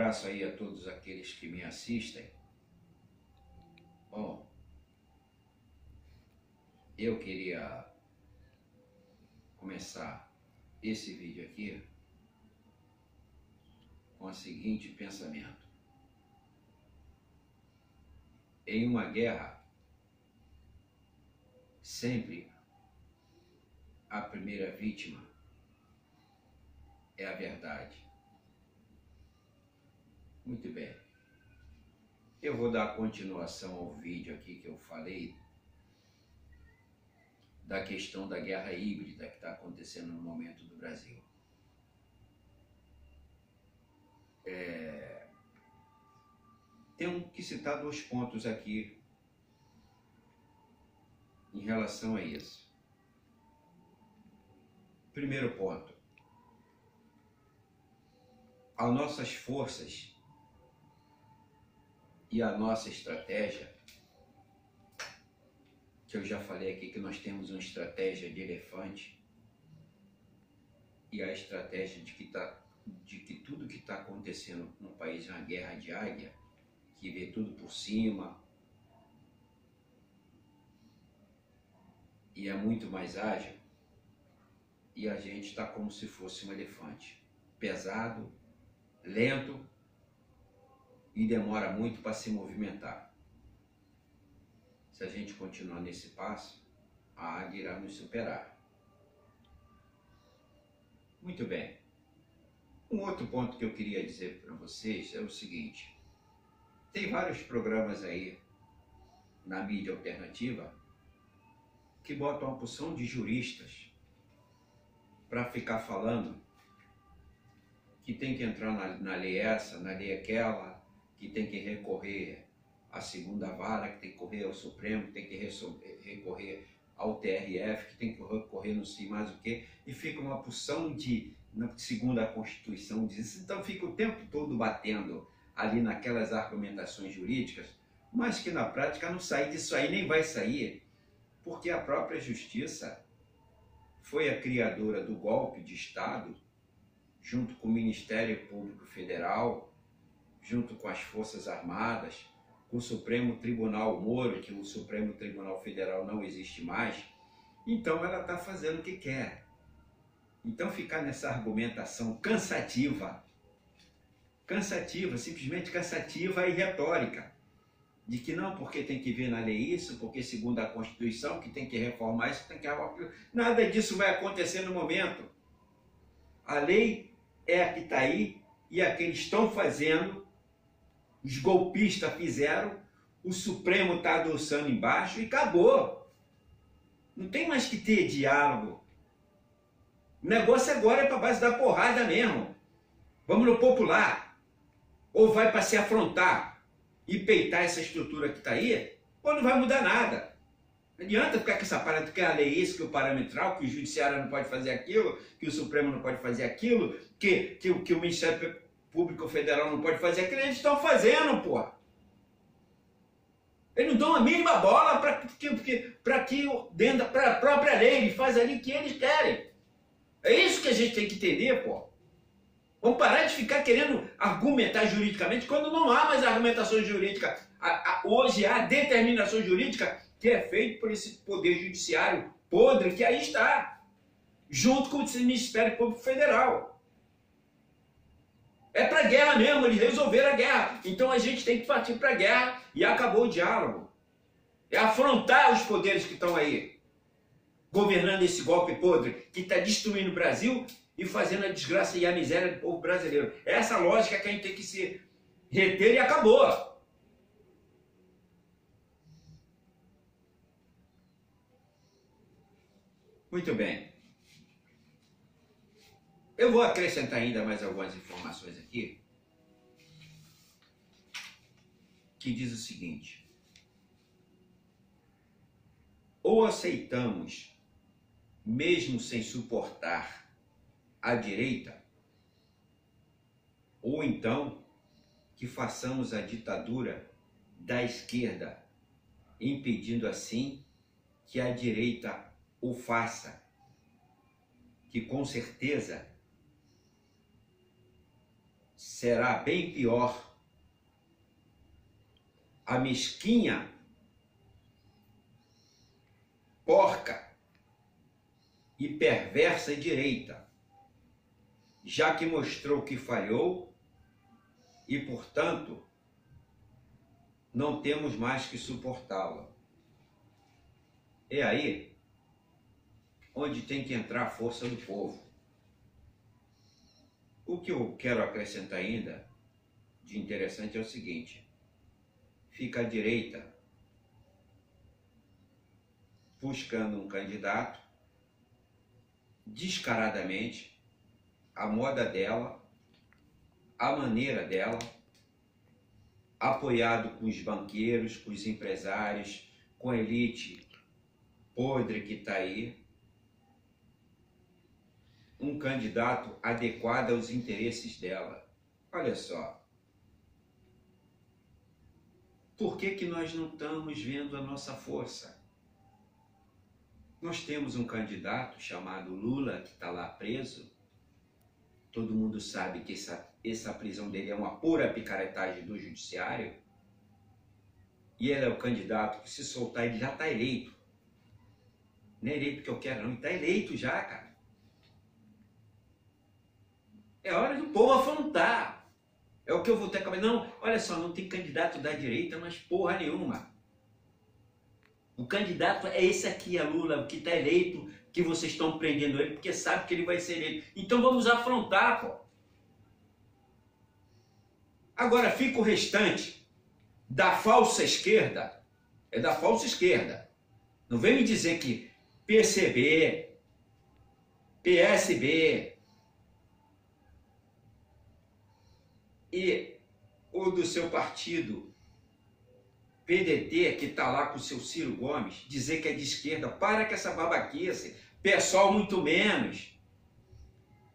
abraço aí a todos aqueles que me assistem. Bom, eu queria começar esse vídeo aqui com o seguinte pensamento. Em uma guerra, sempre a primeira vítima é a verdade. Muito bem. Eu vou dar continuação ao vídeo aqui que eu falei da questão da guerra híbrida que está acontecendo no momento do Brasil. Tenho que citar 2 pontos aqui em relação a isso. Primeiro ponto. As nossas forças e a nossa estratégia, que eu já falei aqui que nós temos uma estratégia de elefante e a estratégia de que tudo que está acontecendo no país é uma guerra de águia, que vê tudo por cima e é muito mais ágil, e a gente está como se fosse um elefante, pesado, lento e demora muito para se movimentar. Se a gente continuar nesse passo, a águia irá nos superar. Muito bem. Um outro ponto que eu queria dizer para vocês é o seguinte. Tem vários programas aí na mídia alternativa que botam uma porção de juristas para ficar falando que tem que entrar na lei essa, na lei aquela, que tem que recorrer à segunda vara, que tem que recorrer ao Supremo, que tem que recorrer ao TRF, que tem que recorrer não sei mais o que, e fica uma porção segundo a Constituição diz isso. Então fica o tempo todo batendo ali naquelas argumentações jurídicas, mas que na prática não sai disso aí, nem vai sair, porque a própria Justiça foi a criadora do golpe de Estado, junto com o Ministério Público Federal, junto com as Forças Armadas, com o Supremo Tribunal Moro, que o Supremo Tribunal Federal não existe mais. Então ela está fazendo o que quer. Então ficar nessa argumentação cansativa, simplesmente cansativa e retórica, de que não, porque tem que ver na lei isso, porque segundo a Constituição, que tem que reformar isso, tem que reformar aquilo. Nada disso vai acontecer no momento. A lei é a que está aí, e a que eles estão fazendo, os golpistas fizeram, o Supremo está adoçando embaixo e acabou. Não tem mais que ter diálogo. O negócio agora é para base da porrada mesmo. Vamos no popular. Ou vai para se afrontar e peitar essa estrutura que está aí, ou não vai mudar nada. Não adianta ficar com essa parada que a lei é isso, que o parametral, que o judiciário não pode fazer aquilo, que o Supremo não pode fazer aquilo, que o Ministério Público Federal não pode fazer aquilo. Eles estão fazendo, pô. Eles não dão a mínima bola para a própria lei. Eles fazem ali o que eles querem. É isso que a gente tem que entender, pô. Vamos parar de ficar querendo argumentar juridicamente quando não há mais argumentação jurídica. Hoje há determinação jurídica que é feita por esse poder judiciário podre que aí está, junto com o Ministério Público Federal. É para a guerra mesmo, eles resolveram a guerra. Então a gente tem que partir para a guerra e acabou o diálogo. É afrontar os poderes que estão aí, governando esse golpe podre que está destruindo o Brasil e fazendo a desgraça e a miséria do povo brasileiro. É essa lógica que a gente tem que se reter e acabou. Muito bem. Eu vou acrescentar ainda mais algumas informações aqui, que diz o seguinte: ou aceitamos, mesmo sem suportar a direita, ou então que façamos a ditadura da esquerda, impedindo assim que a direita o faça, que com certeza será bem pior. A mesquinha, porca e perversa direita, já que mostrou que falhou e, portanto, não temos mais que suportá-la. É aí onde tem que entrar a força do povo. O que eu quero acrescentar ainda de interessante é o seguinte: fica a direita buscando um candidato descaradamente, a moda dela, a maneira dela, apoiado com os banqueiros, com os empresários, com a elite podre que está aí. Um candidato adequado aos interesses dela. Olha só. Por que que nós não estamos vendo a nossa força? Nós temos um candidato chamado Lula, que está lá preso. Todo mundo sabe que essa prisão dele é uma pura picaretagem do judiciário. E ele é o candidato que, se soltar, ele já está eleito. Não é eleito que eu quero, não. Ele está eleito já, cara. É hora do povo afrontar. É o que eu vou ter que... Não, olha só, não tem candidato da direita, mas porra nenhuma. O candidato é esse aqui, é Lula, que está eleito, que vocês estão prendendo ele, porque sabe que ele vai ser eleito. Então vamos afrontar, pô. Agora fica o restante da falsa esquerda. É da falsa esquerda. Não vem me dizer que PCB, PSB e o do seu partido PDT, que está lá com o seu Ciro Gomes, dizer que é de esquerda. Para com essa babaquice. PSOL muito menos.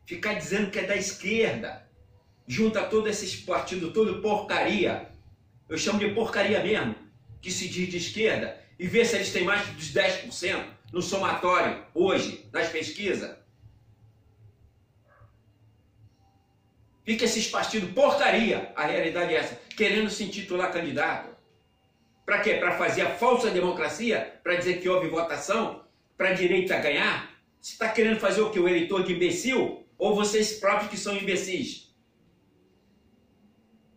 Ficar dizendo que é da esquerda. Junta todos esses partidos, tudo porcaria. Eu chamo de porcaria mesmo, que se diz de esquerda, e vê se eles têm mais dos 10% no somatório, hoje, nas pesquisas. Fica esses partidos porcaria, a realidade é essa, querendo se intitular candidato. Para quê? Para fazer a falsa democracia? Para dizer que houve votação? Para a direita ganhar? Você está querendo fazer o que? O eleitor de imbecil? Ou vocês próprios que são imbecis?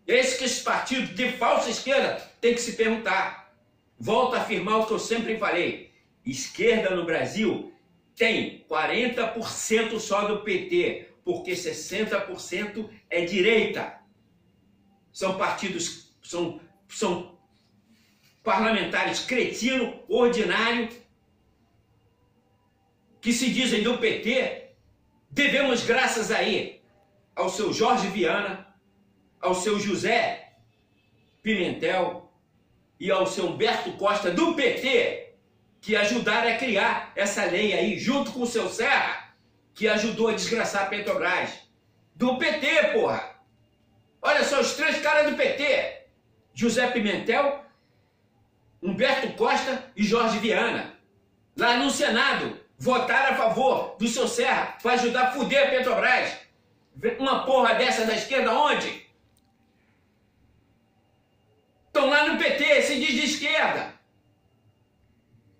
É isso que esses partidos de falsa esquerda têm que se perguntar. Volto a afirmar o que eu sempre falei. Esquerda no Brasil tem 40% só do PT, porque 60% é direita. São partidos, são parlamentares cretino, ordinário, que se dizem do PT. Devemos graças aí ao seu Jorge Viana, ao seu José Pimentel e ao seu Humberto Costa do PT, que ajudaram a criar essa lei aí, junto com o seu Serra, que ajudou a desgraçar a Petrobras. Do PT, porra! Olha só, os três caras do PT, José Pimentel, Humberto Costa e Jorge Viana, lá no Senado, votaram a favor do seu Serra para ajudar a fuder a Petrobras. Uma porra dessa da esquerda onde? Estão lá no PT, se diz de esquerda.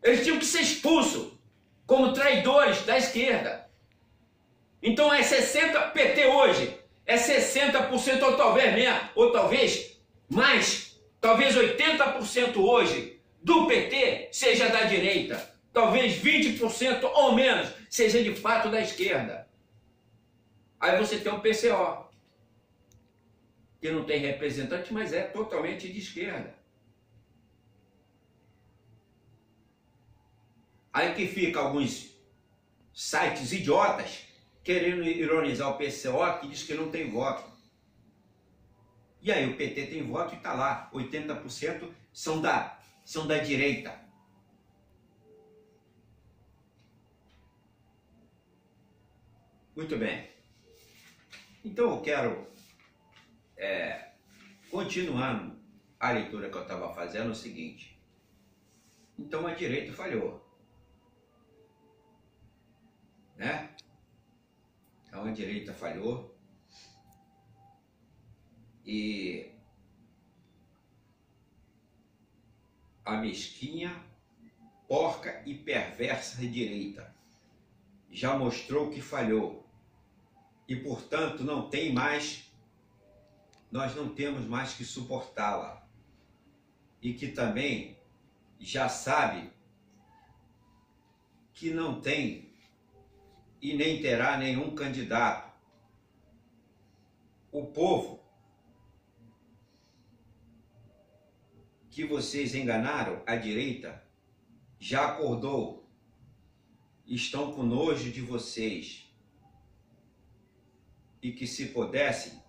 Eles tinham que ser expulsos como traidores da esquerda. Então é 60% PT hoje, é 60% ou talvez menos, ou talvez mais, talvez 80% hoje do PT seja da direita. Talvez 20% ou menos seja de fato da esquerda. Aí você tem um PCO, que não tem representante, mas é totalmente de esquerda. Aí que fica alguns sites idiotas querendo ironizar o PCO, que diz que não tem voto. E aí o PT tem voto e está lá, 80% são da direita. Muito bem. Então eu quero, continuando a leitura que eu estava fazendo, é o seguinte. Então a direita falhou. Né? Então a direita falhou. E a mesquinha, porca e perversa direita já mostrou que falhou e, portanto, nós não temos mais que suportá-la, e que também já sabe que não tem e nem terá nenhum candidato. O povo que vocês enganaram, a direita, já acordou. Estão com nojo de vocês. E que, se pudessem,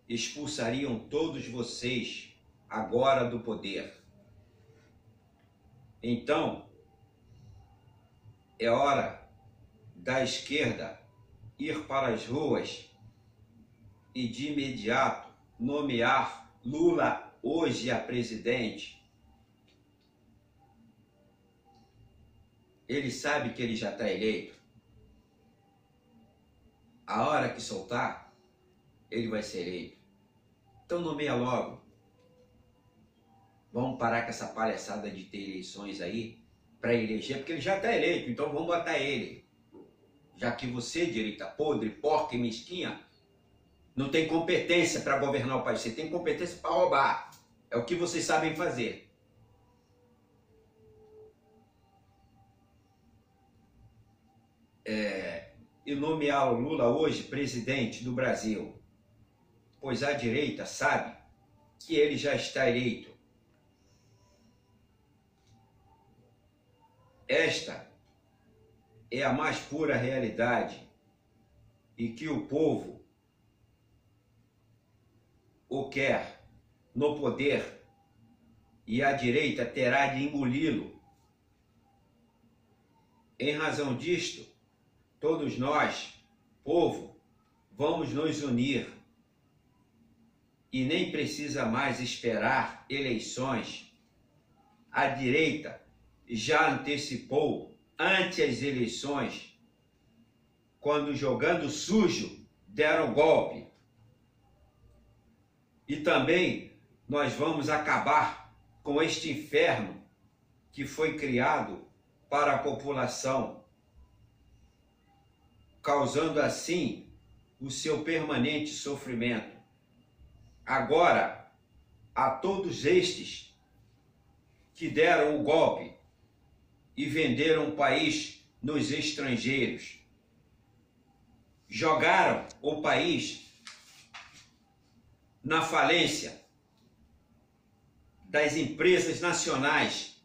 expulsariam todos vocês agora do poder. Então, é hora da esquerda ir para as ruas e de imediato nomear Lula hoje a presidente. Ele sabe que ele já está eleito. A hora que soltar, ele vai ser eleito. Então nomeia logo. Vamos parar com essa palhaçada de ter eleições aí para eleger, porque ele já está eleito, então vamos botar ele. Já que você, direita podre, porca e mesquinha, não tem competência para governar o país, você tem competência para roubar. É o que vocês sabem fazer. E nomear o Lula hoje presidente do Brasil, pois a direita sabe que ele já está eleito. Esta é a mais pura realidade, e que o povo o quer no poder, e a direita terá de engoli-lo. Em razão disto, todos nós, povo, vamos nos unir, e nem precisa mais esperar eleições. A direita já antecipou antes as eleições, quando, jogando sujo, deram golpe. E também nós vamos acabar com este inferno que foi criado para a população, causando assim o seu permanente sofrimento. Agora, a todos estes que deram o golpe e venderam o país nos estrangeiros, jogaram o país na falência das empresas nacionais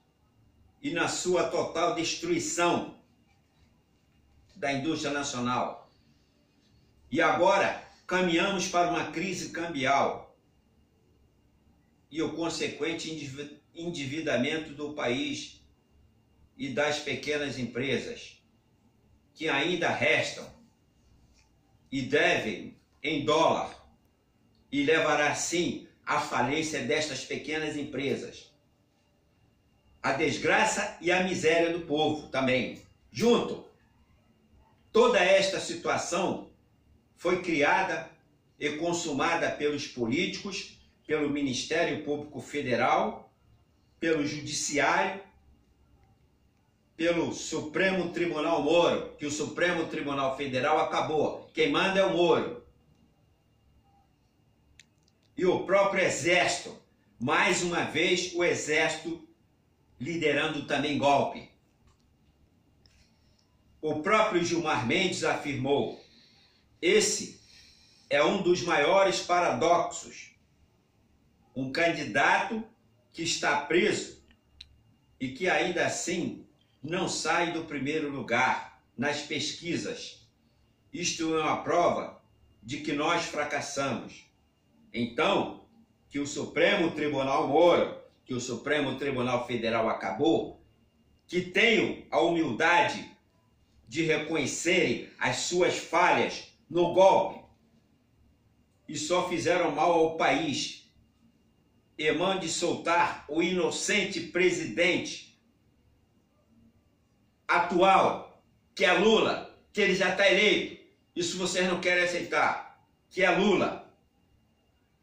e na sua total destruição da indústria nacional. E agora caminhamos para uma crise cambial e o consequente endividamento do país e das pequenas empresas, que ainda restam e devem em dólar, e levará sim à falência destas pequenas empresas, a desgraça e a miséria do povo também. Junto, toda esta situação foi criada e consumada pelos políticos, pelo Ministério Público Federal, pelo Judiciário, pelo Supremo Tribunal Moro, que o Supremo Tribunal Federal acabou. Quem manda é o Moro. E o próprio Exército, mais uma vez o Exército liderando também golpe. O próprio Gilmar Mendes afirmou: esse é um dos maiores paradoxos. Um candidato que está preso e que ainda assim não sai do primeiro lugar nas pesquisas. Isto é uma prova de que nós fracassamos. Então, que o Supremo Tribunal Moro, que o Supremo Tribunal Federal acabou, que tenham a humildade de reconhecerem as suas falhas no golpe e só fizeram mal ao país, e mande soltar o inocente presidente atual, que é Lula, que ele já está eleito. Isso vocês não querem aceitar, que é Lula.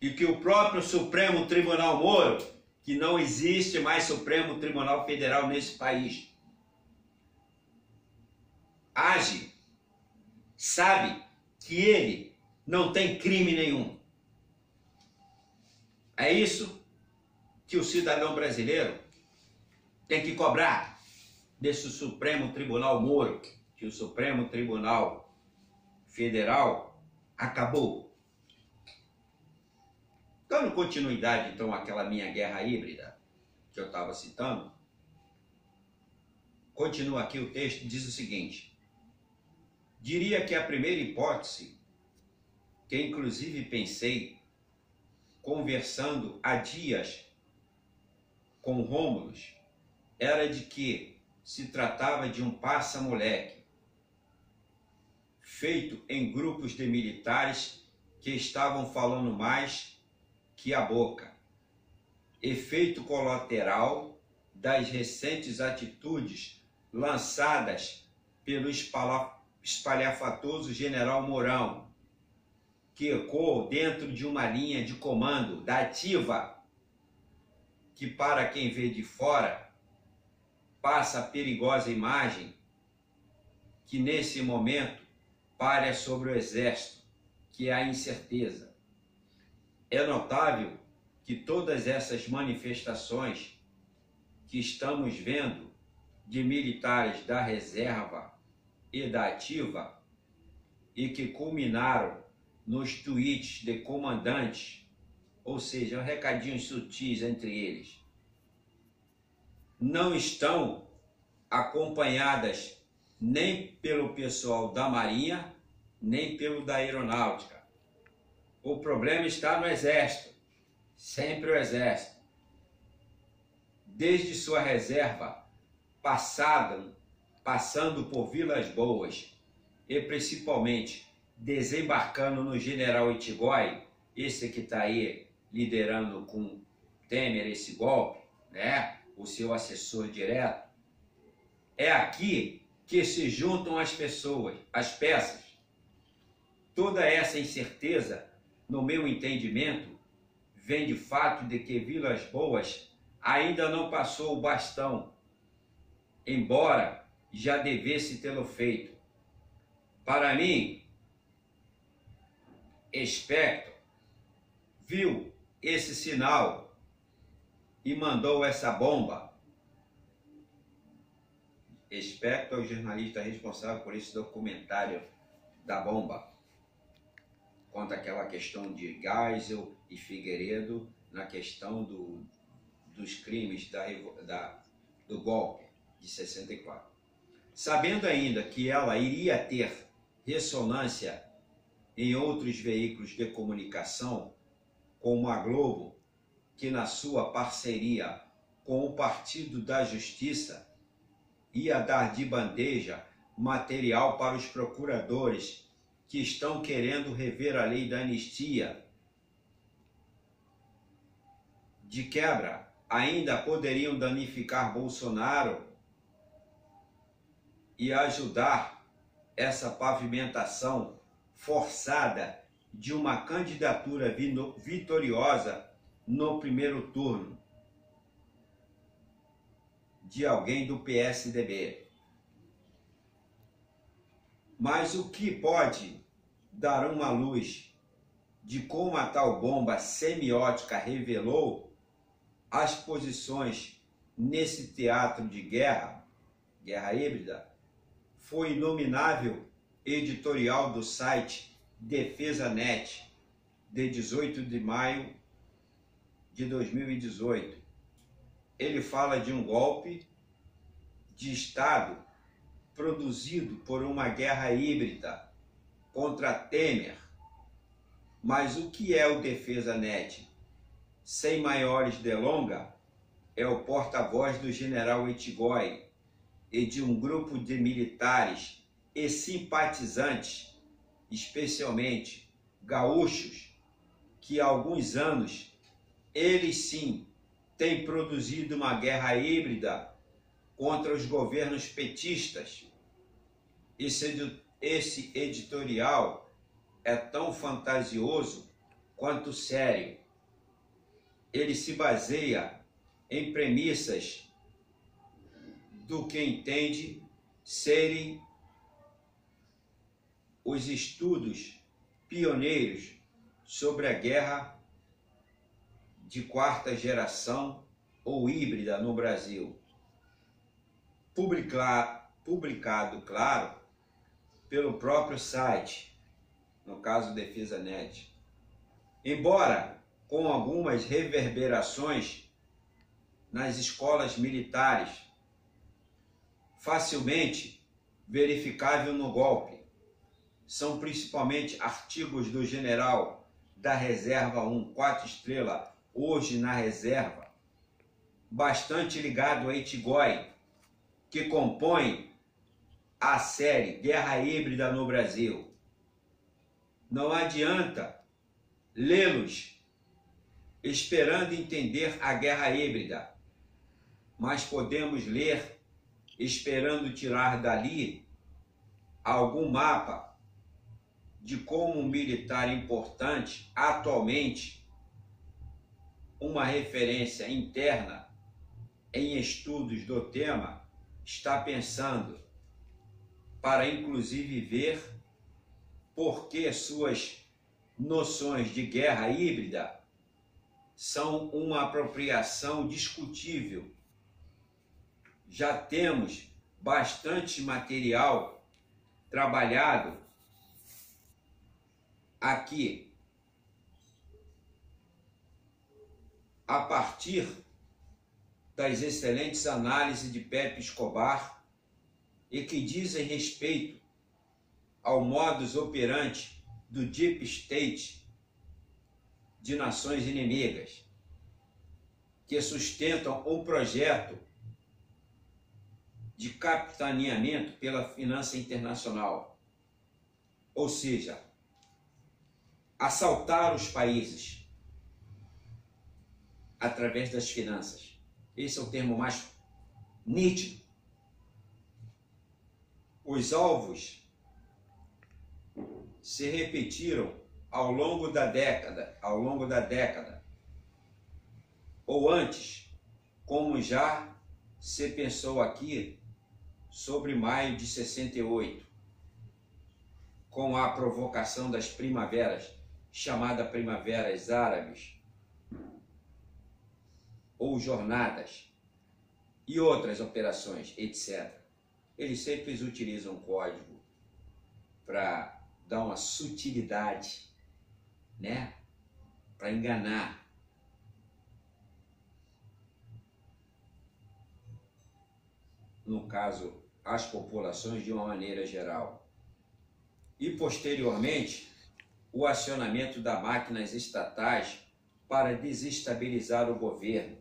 e que o próprio Supremo Tribunal Moro, que não existe mais Supremo Tribunal Federal nesse país, age, sabe que ele não tem crime nenhum. É isso que o cidadão brasileiro tem que cobrar desse Supremo Tribunal Moro, que o Supremo Tribunal Federal acabou. Dando continuidade, então, àquela minha guerra híbrida que eu estava citando, continua aqui o texto, diz o seguinte: diria que a primeira hipótese, que inclusive pensei, conversando há dias com Rômulus, era de que se tratava de um passa-moleque, feito em grupos de militares que estavam falando mais que a boca, efeito colateral das recentes atitudes lançadas pelo espalhafatoso general Mourão, que ecoou dentro de uma linha de comando da ativa, que para quem vê de fora passa a perigosa imagem que nesse momento paira sobre o exército, que é a incerteza. É notável que todas essas manifestações que estamos vendo de militares da reserva e da ativa e que culminaram nos tweets de comandantes, ou seja, recadinhos sutis entre eles, não estão acompanhadas nem pelo pessoal da Marinha, nem pelo da Aeronáutica. O problema está no Exército, sempre o Exército. Desde sua reserva, passando por Vilas Boas e principalmente desembarcando no General Itigói, esse que está aí liderando com Temer esse golpe, né? O seu assessor direto. É aqui que se juntam as pessoas, as peças. Toda essa incerteza, no meu entendimento, vem de fato de que Vilas Boas ainda não passou o bastão, embora já devesse tê-lo feito. Para mim, Expecto viu esse sinal e mandou essa bomba. Expecto é o jornalista responsável por esse documentário da bomba, contra aquela questão de Geisel e Figueiredo na questão dos crimes do golpe de 64. Sabendo ainda que ela iria ter ressonância em outros veículos de comunicação, como a Globo, que na sua parceria com o Partido da Justiça ia dar de bandeja material para os procuradores que estão querendo rever a lei da anistia. De quebra, ainda poderiam danificar Bolsonaro e ajudar essa pavimentação forçada de uma candidatura vitoriosa no primeiro turno de alguém do PSDB. Mas o que pode dar uma luz de como a tal bomba semiótica revelou as posições nesse teatro de guerra híbrida, foi o inominável editorial do site DefesaNet, de 18 de maio de 2018. Ele fala de um golpe de Estado produzido por uma guerra híbrida contra Temer. Mas o que é o DefesaNet? Sem maiores delongas, é o porta-voz do general Itigói e de um grupo de militares e simpatizantes, especialmente gaúchos, que há alguns anos, eles sim, têm produzido uma guerra híbrida contra os governos petistas. Esse editorial é tão fantasioso quanto sério. Ele se baseia em premissas do que entende serem os estudos pioneiros sobre a guerra de quarta geração ou híbrida no Brasil. Publicado, claro, pelo próprio site, no caso DefesaNet. Embora com algumas reverberações nas escolas militares, facilmente verificável no golpe. São principalmente artigos do general da Reserva 1, 4 estrelas, hoje na reserva, bastante ligado a Itigói, que compõe a série Guerra Híbrida no Brasil. Não adianta lê-los esperando entender a guerra híbrida, mas podemos ler esperando tirar dali algum mapa de como um militar importante, atualmente, uma referência interna em estudos do tema, está pensando, para inclusive ver por que suas noções de guerra híbrida são uma apropriação discutível. Já temos bastante material trabalhado aqui a partir das excelentes análises de Pepe Escobar e que dizem respeito ao modus operandi do Deep State de nações inimigas, que sustentam um projeto de capitaneamento pela finança internacional, ou seja, assaltar os países através das finanças. Esse é o termo mais nítido. Os alvos se repetiram ao longo da década, ou antes, como já se pensou aqui sobre maio de 68, com a provocação das primaveras, chamada primaveras árabes, ou jornadas, e outras operações, etc. Eles sempre utilizam um código para dar uma sutilidade, né? Para enganar. No caso, as populações de uma maneira geral. E, posteriormente, o acionamento das máquinas estatais para desestabilizar o governo.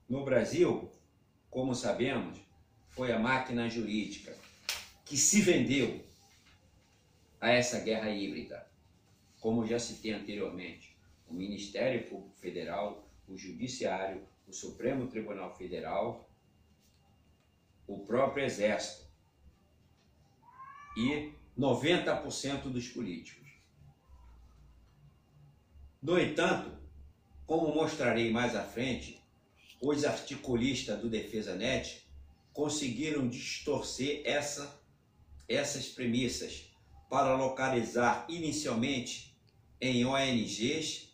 No Brasil, como sabemos, foi a máquina jurídica que se vendeu a essa guerra híbrida, como já citei anteriormente. O Ministério Público Federal, o Judiciário, o Supremo Tribunal Federal, o próprio Exército e 90% dos políticos. No entanto, como mostrarei mais à frente, os articulistas do DefesaNet conseguiram distorcer essas premissas para localizar inicialmente em ONGs,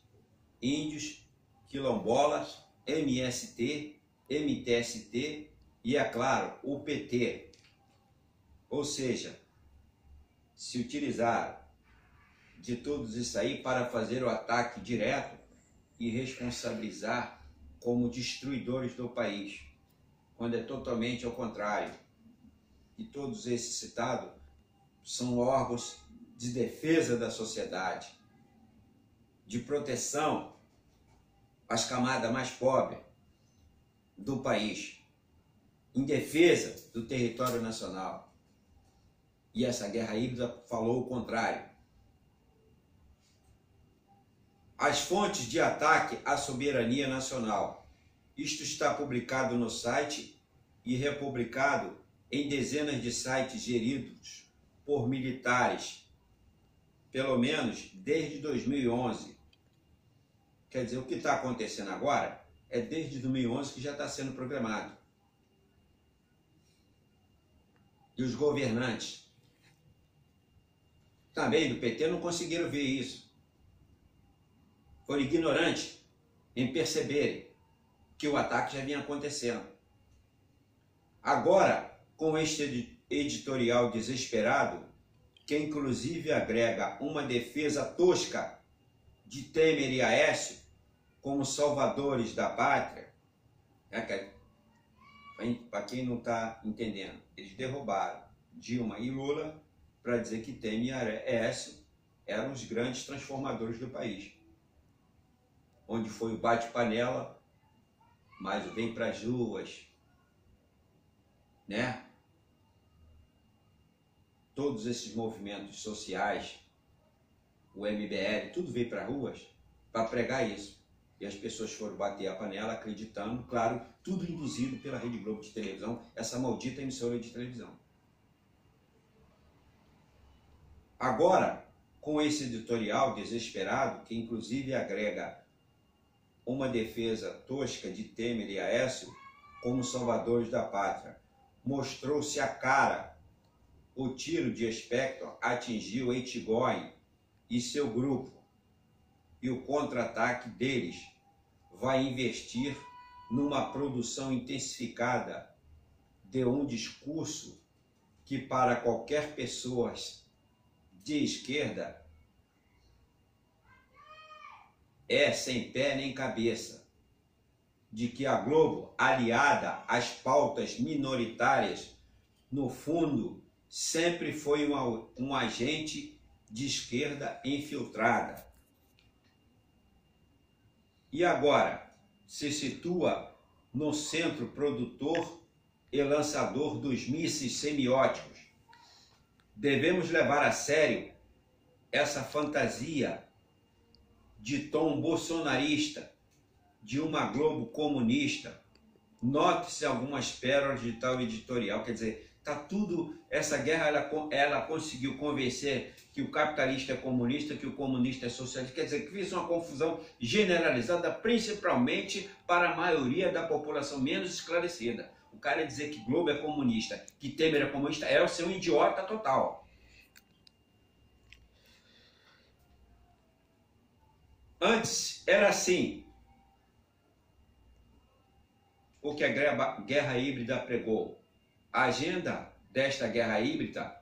índios, quilombolas, MST, MTST e, é claro, o PT. Ou seja, se utilizaram de tudo isso aí para fazer o ataque direto e responsabilizar como destruidores do país, quando é totalmente ao contrário. E todos esses citados são órgãos de defesa da sociedade, de proteção às camadas mais pobres do país, em defesa do território nacional. E essa guerra híbrida falou o contrário. As fontes de ataque à soberania nacional. Isto está publicado no site e republicado em dezenas de sites geridos por militares pelo menos desde 2011. Quer dizer, o que está acontecendo agora é desde 2011 que já está sendo programado. E os governantes também do PT não conseguiram ver isso. Foram ignorantes em perceberem que o ataque já vinha acontecendo. Agora, com este editorial desesperado, que inclusive agrega uma defesa tosca de Temer e Aécio como salvadores da pátria, para quem não está entendendo, eles derrubaram Dilma e Lula para dizer que Temer e Aécio eram os grandes transformadores do país. Onde foi o bate-panela, mas o vem para as ruas, né? Todos esses movimentos sociais, o MBL, tudo veio para as ruas para pregar isso. E as pessoas foram bater a panela acreditando, claro, tudo induzido pela Rede Globo de televisão, essa maldita emissora de televisão. Agora, com esse editorial desesperado, que inclusive agrega uma defesa tosca de Temer e Aécio como salvadores da pátria, mostrou-se a cara. O tiro de espectro atingiu Etigoin e seu grupo, e o contra-ataque deles vai investir numa produção intensificada de um discurso que para qualquer pessoa de esquerda é sem pé nem cabeça, de que a Globo, aliada às pautas minoritárias, no fundo, sempre foi um agente de esquerda infiltrada. E agora se situa no centro produtor e lançador dos mísseis semióticos. Devemos levar a sério essa fantasia de tom bolsonarista, de uma Globo comunista. Note-se algumas pérolas de tal editorial, quer dizer, tá tudo, essa guerra ela conseguiu convencer que o capitalista é comunista, que o comunista é socialista, quer dizer, que fez uma confusão generalizada, principalmente para a maioria da população menos esclarecida. O cara dizer que Globo é comunista, que Temer é comunista, é o seu idiota total. Antes era assim. O que a guerra híbrida pregou. A agenda desta guerra híbrida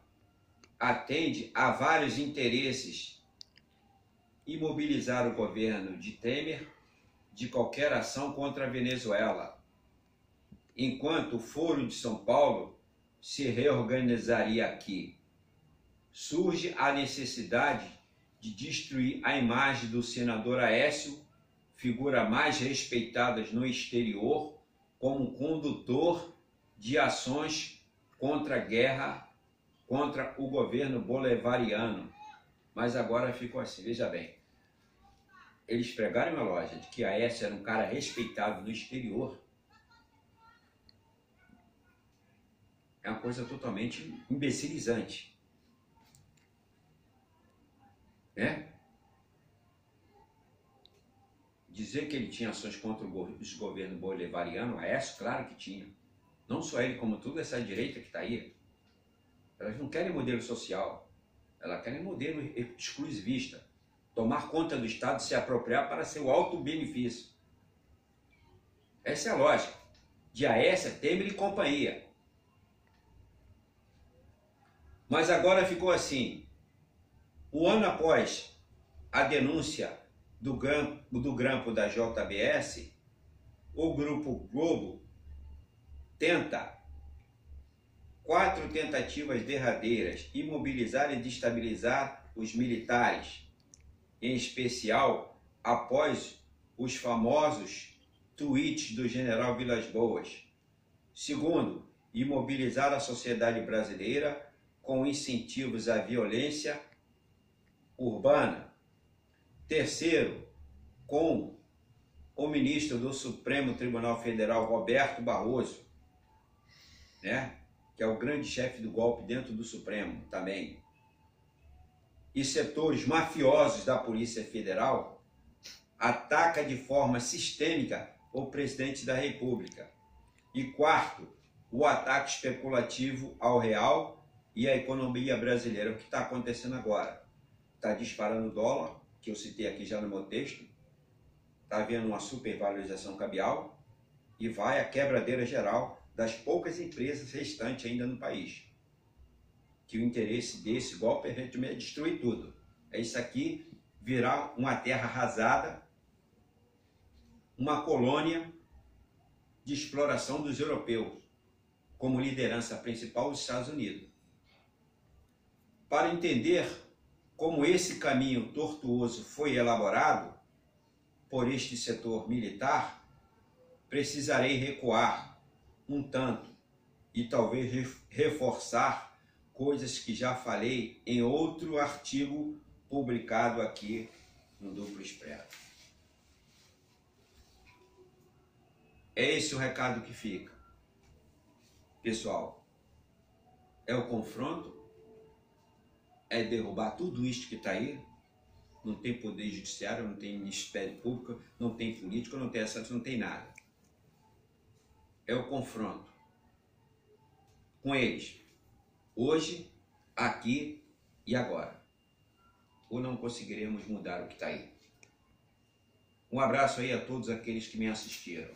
atende a vários interesses. Imobilizar o governo de Temer de qualquer ação contra a Venezuela, enquanto o Foro de São Paulo se reorganizaria aqui. Surge a necessidade de destruir a imagem do senador Aécio, figura mais respeitada no exterior, como condutor de ações contra a guerra, contra o governo bolivariano. Mas agora ficou assim, veja bem. Eles pregaram a loja de que Aécio era um cara respeitado no exterior. É uma coisa totalmente imbecilizante. Né? Dizer que ele tinha ações contra os governos bolivarianos, Aécio, claro que tinha. Não só ele, como toda essa direita que está aí. Elas não querem modelo social, elas querem modelo exclusivista. Tomar conta do Estado, se apropriar para seu alto benefício. Essa é a lógica de Aécio, Temer e companhia. Mas agora ficou assim. Um ano após a denúncia do grampo da JBS, o Grupo Globo tenta 4 tentativas derradeiras: imobilizar e destabilizar os militares, em especial após os famosos tweets do general Vilas Boas. Segundo, imobilizar a sociedade brasileira com incentivos à violência urbana. Terceiro, com o ministro do Supremo Tribunal Federal, Roberto Barroso, né, que é o grande chefe do golpe dentro do Supremo também. e setores mafiosos da Polícia Federal ataca de forma sistêmica o presidente da República. E quarto, o ataque especulativo ao real e à economia brasileira. O que está acontecendo agora? Está disparando o dólar, que eu citei aqui já no meu texto, está havendo uma supervalorização cambial e vai a quebradeira geral das poucas empresas restantes ainda no país. Que o interesse desse golpe é destruir tudo. É isso aqui virar uma terra arrasada, uma colônia de exploração dos europeus, como liderança principal dos Estados Unidos. Para entender como esse caminho tortuoso foi elaborado por este setor militar, precisarei recuar um tanto e talvez reforçar coisas que já falei em outro artigo publicado aqui no Duplo Expresso. É esse o recado que fica. Pessoal, é o confronto, é derrubar tudo isto que está aí. Não tem poder judiciário, não tem Ministério Público, não tem político, não tem assunto, não tem nada. É o confronto com eles, hoje, aqui e agora. Ou não conseguiremos mudar o que está aí. Um abraço aí a todos aqueles que me assistiram.